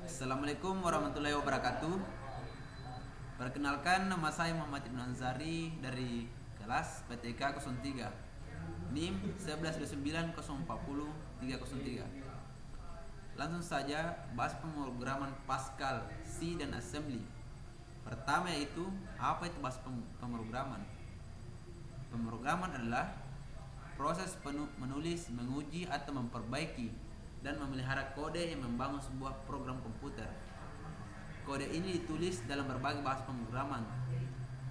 Assalamualaikum warahmatullahi wabarakatuh. Perkenalkan, nama saya Muhammad Ibnu Ansari dari kelas PTK 03 NIM 1129040303. Langsung saja bahas pemrograman Pascal, C dan Assembly. Pertama yaitu, apa itu bahas pemrograman? Pemrograman adalah proses menulis, menguji atau memperbaiki dan memelihara kode yang membangun sebuah program komputer. Kode ini ditulis dalam berbagai bahasa pemrograman.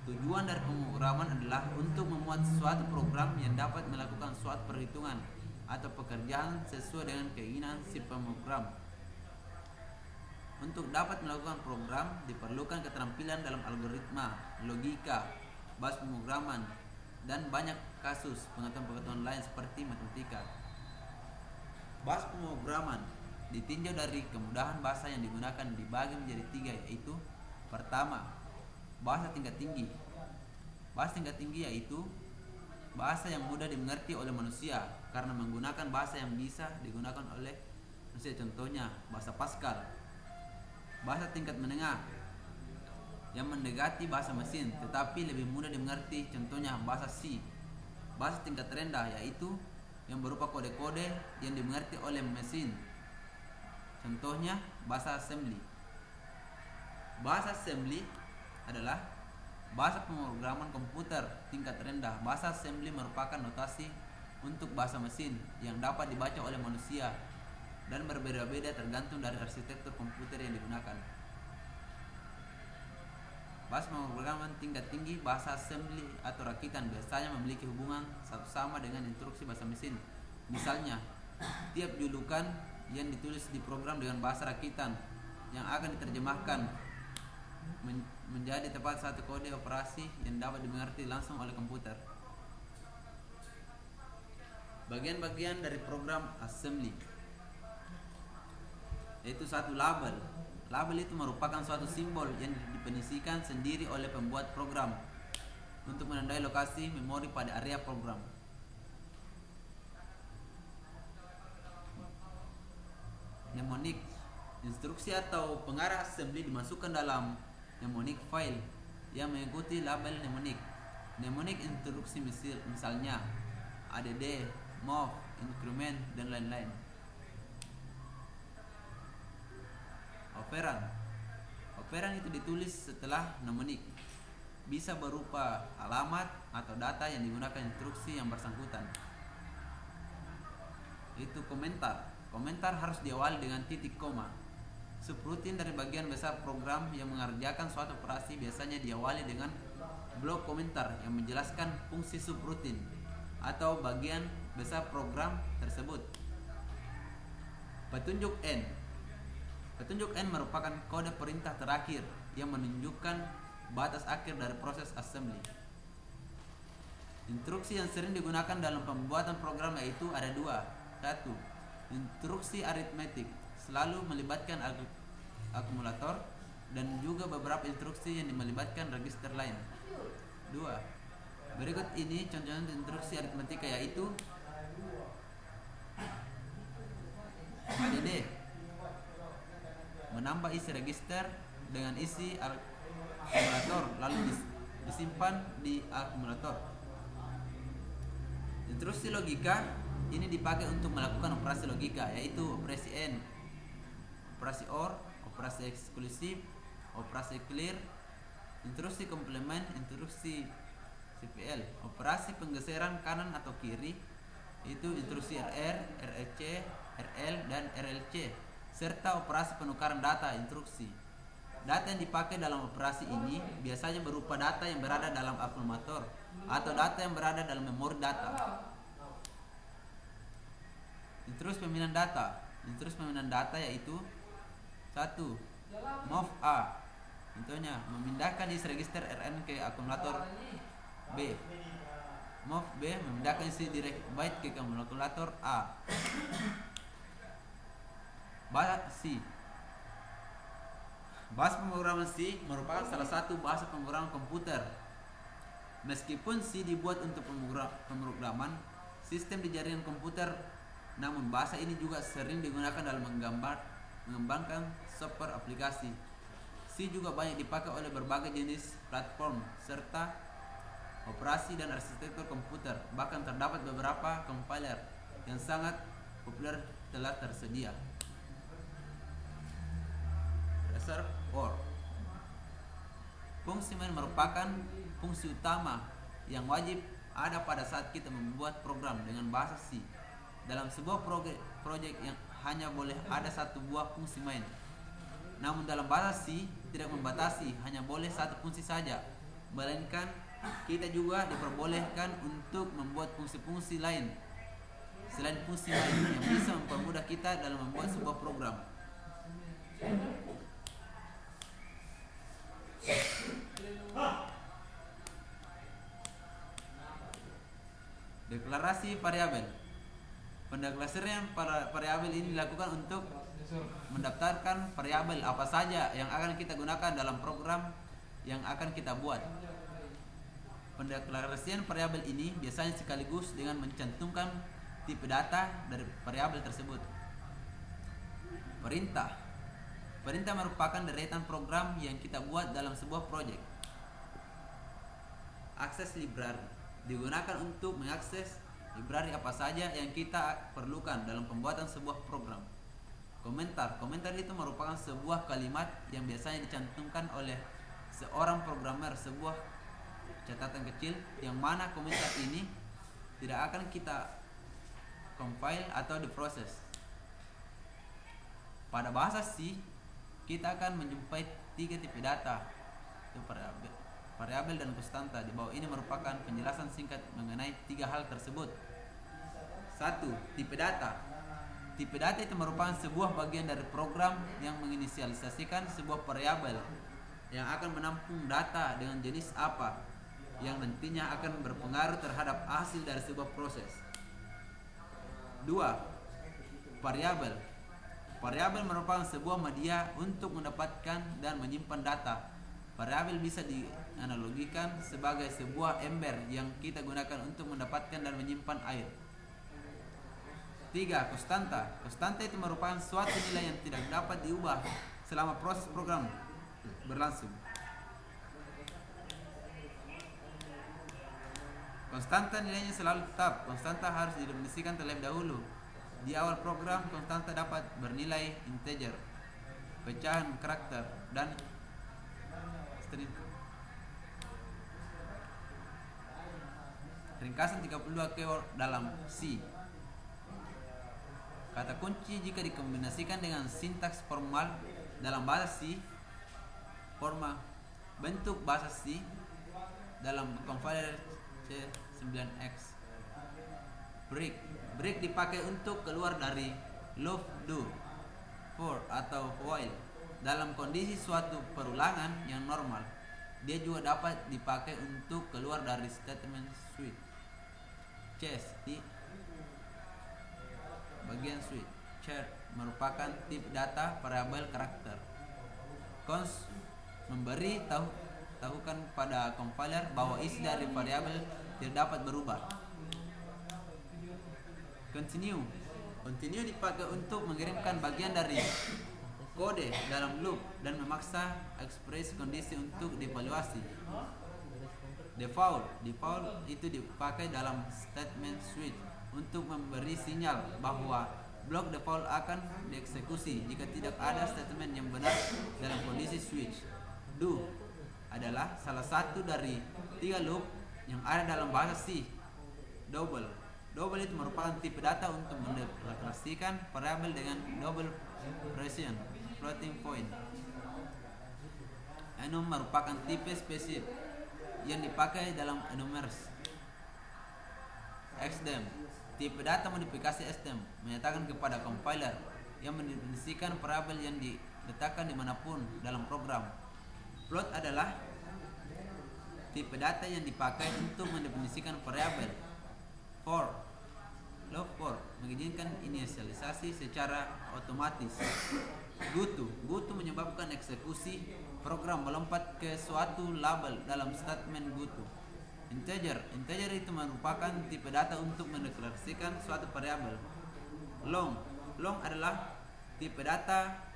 Tujuan dari pemrograman adalah untuk membuat suatu program yang dapat melakukan suatu perhitungan atau pekerjaan sesuai dengan keinginan si pemrogram. Untuk dapat melakukan program diperlukan keterampilan dalam algoritma, logika, bahasa pemrograman, dan banyak kasus pengetahuan lain seperti matematika. Bahasa pemrograman ditinjau dari kemudahan bahasa yang digunakan dibagi menjadi tiga, yaitu pertama, bahasa tingkat tinggi. Bahasa tingkat tinggi yaitu bahasa yang mudah dimengerti oleh manusia karena menggunakan bahasa yang bisa digunakan oleh manusia, contohnya bahasa Pascal. Bahasa tingkat menengah yang mendekati bahasa mesin tetapi lebih mudah dimengerti, contohnya bahasa C. Bahasa tingkat rendah yaitu yang berupa kode-kode yang dimengerti oleh mesin, contohnya bahasa assembly. Bahasa assembly adalah bahasa pemrograman komputer tingkat rendah. Bahasa assembly merupakan notasi untuk bahasa mesin yang dapat dibaca oleh manusia dan berbeda-beda tergantung dari arsitektur komputer yang digunakan. Bahasa pemrograman tingkat tinggi, bahasa assembly atau rakitan, biasanya memiliki hubungan satu sama dengan instruksi bahasa mesin. Misalnya, tiap julukan yang ditulis di program dengan bahasa rakitan yang akan diterjemahkan menjadi tepat satu kode operasi yang dapat dimengerti langsung oleh komputer. Bagian-bagian dari program assembly yaitu satu, label. Label itu merupakan suatu simbol yang didefinisikan sendiri oleh pembuat program untuk menandai lokasi memori pada area program. Mnemonic, instruksi atau pengarah assembly dimasukkan dalam mnemonic file yang mengikuti label mnemonic. Mnemonic instruksi misalnya add, move, increment, dan lain-lain. Operan itu ditulis setelah mnemonic, bisa berupa alamat atau data yang digunakan instruksi yang bersangkutan. Itu komentar harus diawali dengan titik koma. Subrutin dari bagian besar program yang mengerjakan suatu operasi biasanya diawali dengan blok komentar yang menjelaskan fungsi subrutin atau bagian besar program tersebut. Petunjuk N merupakan kode perintah terakhir yang menunjukkan batas akhir dari proses assembly. Instruksi yang sering digunakan dalam pembuatan program yaitu ada dua. Satu, instruksi aritmetik, selalu melibatkan akumulator, dan juga beberapa instruksi yang melibatkan register lain. Dua, berikut ini contoh instruksi aritmetika yaitu add, menambah isi register dengan isi akumulator lalu disimpan di akumulator. Instruksi logika ini dipakai untuk melakukan operasi logika yaitu operasi AND, operasi OR, operasi eksklusif, operasi clear, instruksi komplement, instruksi CPL, operasi penggeseran kanan atau kiri itu instruksi RR, REC, RL, dan RLC, serta operasi penukaran data instruksi. Data yang dipakai dalam operasi ini biasanya berupa data yang berada dalam akumulator atau data yang berada dalam memori data. Instruksi pemindahan data yaitu satu, move A, contohnya memindahkan isi register RN ke akumulator B. Move B, memindahkan isi direct byte ke akumulator A. Bahasa C. Bahasa pemrograman C merupakan salah satu bahasa pemrograman komputer. Meskipun C dibuat untuk pemrograman sistem di jaringan komputer, namun bahasa ini juga sering digunakan dalam menggambar mengembangkan software aplikasi. C juga banyak dipakai oleh berbagai jenis platform serta operasi dan arsitektur komputer. Bahkan terdapat beberapa compiler yang sangat populer telah tersedia. Dasar OR. Fungsi main merupakan fungsi utama yang wajib ada pada saat kita membuat program dengan bahasa C. Dalam sebuah proyek yang hanya boleh ada satu buah fungsi main. Namun dalam bahasa C tidak membatasi hanya boleh satu fungsi saja, melainkan kita juga diperbolehkan untuk membuat fungsi-fungsi lain selain fungsi main yang bisa mempermudah kita dalam membuat sebuah program. Deklarasi variabel. Pendeklarasian variabel ini dilakukan untuk mendaftarkan variabel apa saja yang akan kita gunakan dalam program yang akan kita buat. Pendeklarasian variabel ini biasanya sekaligus dengan mencantumkan tipe data dari variabel tersebut. Perintah. Perintah merupakan deretan program yang kita buat dalam sebuah proyek. Akses library digunakan untuk mengakses library apa saja yang kita perlukan dalam pembuatan sebuah program. Komentar. Komentar itu merupakan sebuah kalimat yang biasanya dicantumkan oleh seorang programmer, sebuah catatan kecil yang mana komentar ini tidak akan kita compile atau diproses. Pada bahasa C, kita akan menjumpai 3 tipe data, itu variabel dan konstanta. Di bawah ini merupakan penjelasan singkat mengenai 3 hal tersebut. 1. Tipe data. Tipe data itu merupakan sebuah bagian dari program yang menginisialisasikan sebuah variabel yang akan menampung data dengan jenis apa yang nantinya akan berpengaruh terhadap hasil dari sebuah proses. 2. Variabel. Variabel merupakan sebuah media untuk mendapatkan dan menyimpan data. Variabel bisa dianalogikan sebagai sebuah ember yang kita gunakan untuk mendapatkan dan menyimpan air. 3. Konstanta. Konstanta itu merupakan suatu nilai yang tidak dapat diubah selama proses program berlangsung. Konstanta nilainya selalu tetap. Konstanta harus didefinisikan terlebih dahulu. Di awal program, konstanta dapat bernilai integer, pecahan karakter, dan string. Ringkasan 32 keyword dalam C. Kata kunci jika dikombinasikan dengan sintaks formal dalam bahasa C, forma bentuk bahasa C dalam compiler C9X. Break. Break dipakai untuk keluar dari loop, do, for, atau while dalam kondisi suatu perulangan yang normal. Dia juga dapat dipakai untuk keluar dari statement switch. Chess di bagian switch. Char merupakan tip data variabel karakter. Const memberi tahukan pada compiler bahwa isi dari variabel tidak dapat berubah. Continue. Continue dipakai untuk mengirimkan bagian dari kode dalam loop dan memaksa ekspresi kondisi untuk dievaluasi. Default. Default itu dipakai dalam statement switch untuk memberi sinyal bahwa blok default akan dieksekusi jika tidak ada statement yang benar dalam kondisi switch. Do adalah salah satu dari 3 loop yang ada dalam bahasa C. Double. Double itu merupakan tipe data untuk mendeklarasikan variabel dengan double precision floating point. Enum merupakan tipe spesifik yang dipakai dalam enumerasi. Xdem. Tipe data modifikasi Xdem menyatakan kepada compiler yang mendefinisikan variabel yang diletakkan dimanapun dalam program. Float adalah tipe data yang dipakai untuk mendefinisikan variabel. For. Log for mengizinkan inisialisasi secara otomatis. Goto. Goto menyebabkan eksekusi program melompat ke suatu label dalam statement goto. Integer. Integer itu merupakan tipe data untuk mendeklarasikan suatu variabel. Long. Long adalah tipe data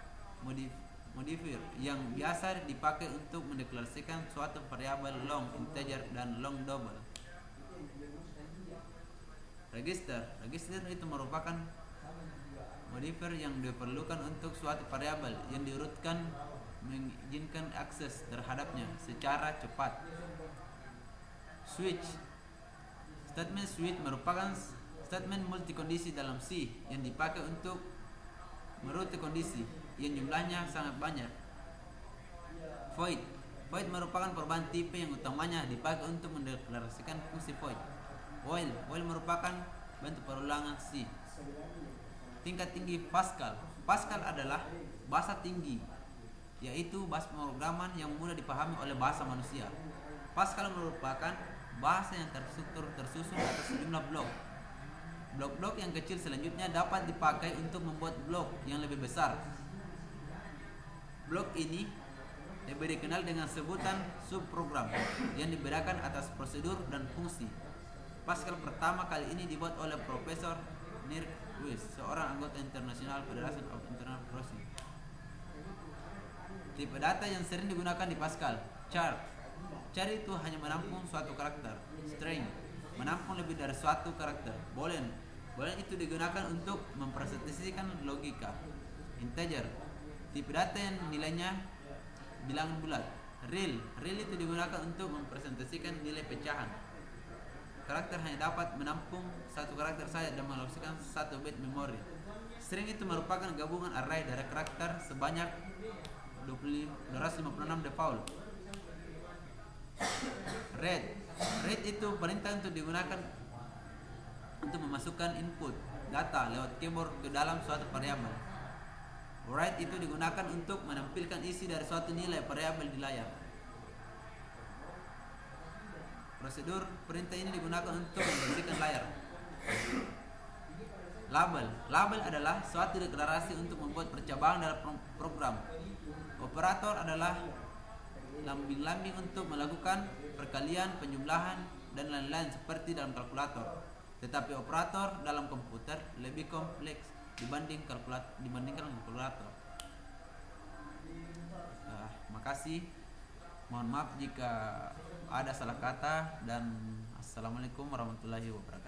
modifier yang biasa dipakai untuk mendeklarasikan suatu variabel long integer dan long double. Register itu merupakan modifier yang diperlukan untuk suatu variabel yang diurutkan mengizinkan akses terhadapnya secara cepat. Switch statement switch merupakan statement multikondisi dalam C yang dipakai untuk merute kondisi yang jumlahnya sangat banyak. Void merupakan perubahan tipe yang utamanya dipakai untuk mendeklarasikan fungsi void. While merupakan bentuk perulangan C. Tingkat tinggi Pascal adalah bahasa tinggi, yaitu bahasa pemrograman yang mudah dipahami oleh bahasa manusia. Pascal merupakan bahasa yang tersusun atas sejumlah blok. Blok-blok yang kecil selanjutnya dapat dipakai untuk membuat blok yang lebih besar. Blok ini lebih dikenal dengan sebutan subprogram yang dibedakan atas prosedur dan fungsi. Pascal pertama kali ini dibuat oleh Profesor Nirk Weiss, seorang anggota internasional Federation of International Processing. Tipe data yang sering digunakan di Pascal: char itu hanya menampung suatu karakter. String menampung lebih dari suatu karakter. Boolean itu digunakan untuk mempresentasikan logika. Integer tipe data yang nilainya bilangan bulat. Real itu digunakan untuk mempresentasikan nilai pecahan. Karakter hanya dapat menampung satu karakter saja dan mengalokasikan satu bit memori. String itu merupakan gabungan array dari karakter sebanyak 256 default. Read itu perintah untuk digunakan untuk memasukkan input data lewat keyboard ke dalam suatu variabel. Write itu digunakan untuk menampilkan isi dari suatu nilai variabel di layar. Prosedur perintah ini digunakan untuk membersihkan layar. Label adalah suatu deklarasi untuk membuat percobaan dalam program. Operator adalah lambing-lambing untuk melakukan perkalian, penjumlahan, dan lain-lain seperti dalam kalkulator. Tetapi operator dalam komputer lebih kompleks dibandingkan kalkulator. Makasih. Mohon maaf jika ada salah kata dan assalamualaikum warahmatullahi wabarakatuh.